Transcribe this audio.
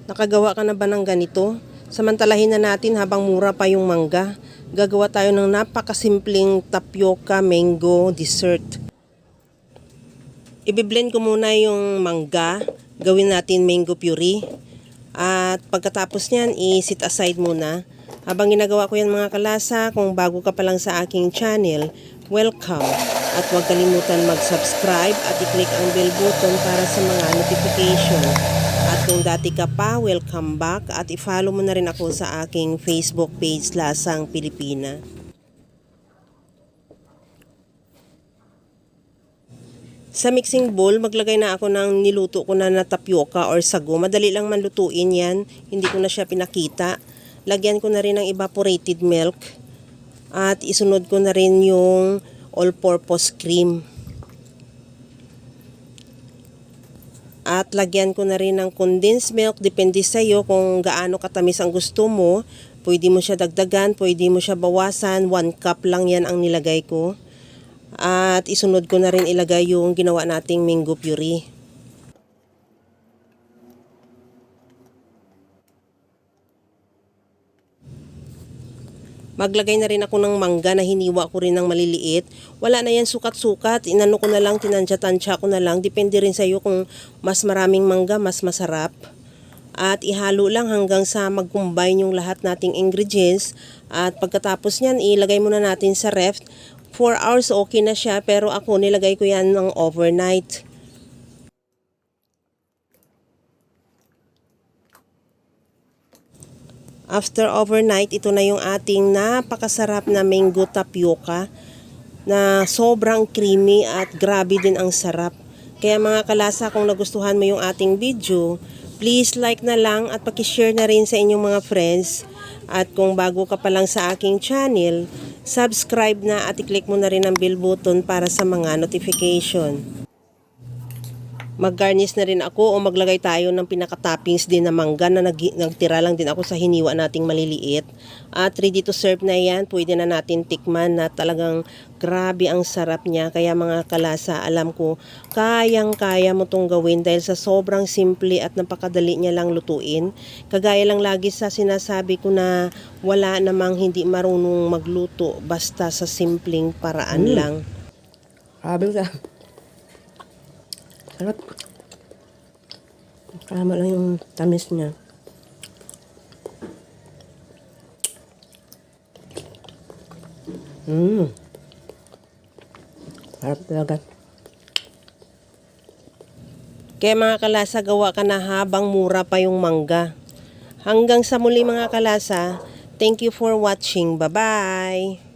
Nakagawa ka na ba ng ganito? Samantalahin na natin habang mura pa yung mangga. Gagawa tayo ng napakasimpleng tapioca mango dessert. Ibiblend ko muna yung mangga. Gawin natin mango puree. At pagkatapos niyan, i-set aside muna. Habang ginagawa ko yan mga kalasa, kung bago ka pa lang sa aking channel, welcome. At huwag kalimutan mag-subscribe at i-click ang bell button para sa mga notification. At kung dati ka pa, welcome back at i-follow mo na rin ako sa aking Facebook page Lasang Pilipina. Sa mixing bowl, maglagay na ako ng niluto ko na tapioca or sago. Madali lang manlutuin yan, hindi ko na siya pinakita. Lagyan ko na rin ng evaporated milk at isunod ko na rin yung all-purpose cream. At lagyan ko na rin ng condensed milk, depende sa iyo kung gaano katamis ang gusto mo. Pwede mo siya dagdagan, pwede mo siya bawasan, 1 cup lang yan ang nilagay ko. At isunod ko na rin ilagay yung ginawa nating mango puree. Maglagay na rin ako ng mangga na hiniwa ko rin ng maliliit. Wala na yan sukat-sukat. Inano ko na lang, tinansya-tansya ko na lang. Depende rin sa iyo kung mas maraming mangga, mas masarap. At ihalo lang hanggang sa mag-combine yung lahat nating ingredients. At pagkatapos niyan, ilagay muna natin sa ref. 4 hours okay na siya, pero ako nilagay ko yan ng overnight. After overnight, ito na yung ating napakasarap na mango tapioca na sobrang creamy at grabe din ang sarap. Kaya mga kalasa, kung nagustuhan mo yung ating video, please like na lang at pakishare na rin sa inyong mga friends. At kung bago ka pa lang sa aking channel, subscribe na at i-click mo na rin ang bell button para sa mga notification. Mag-garnish na rin ako o maglagay tayo ng pinaka-toppings din na mangga na nagtira lang din ako sa hiniwa nating maliliit. At ready to serve na yan. Pwede na natin tikman na talagang grabe ang sarap niya. Kaya mga kalasa, alam ko, kayang-kaya mo tong gawin dahil sa sobrang simple at napakadali niya lang lutuin. Kagaya lang lagi sa sinasabi ko na wala namang hindi marunong magluto basta sa simpleng paraan lang. Grabe ka. Sarap. Tama lang yung tamis niya. Sarap talaga. Kaya mga kalasa, gawa ka na habang mura pa yung mangga. Hanggang sa muli mga kalasa, thank you for watching. Bye-bye!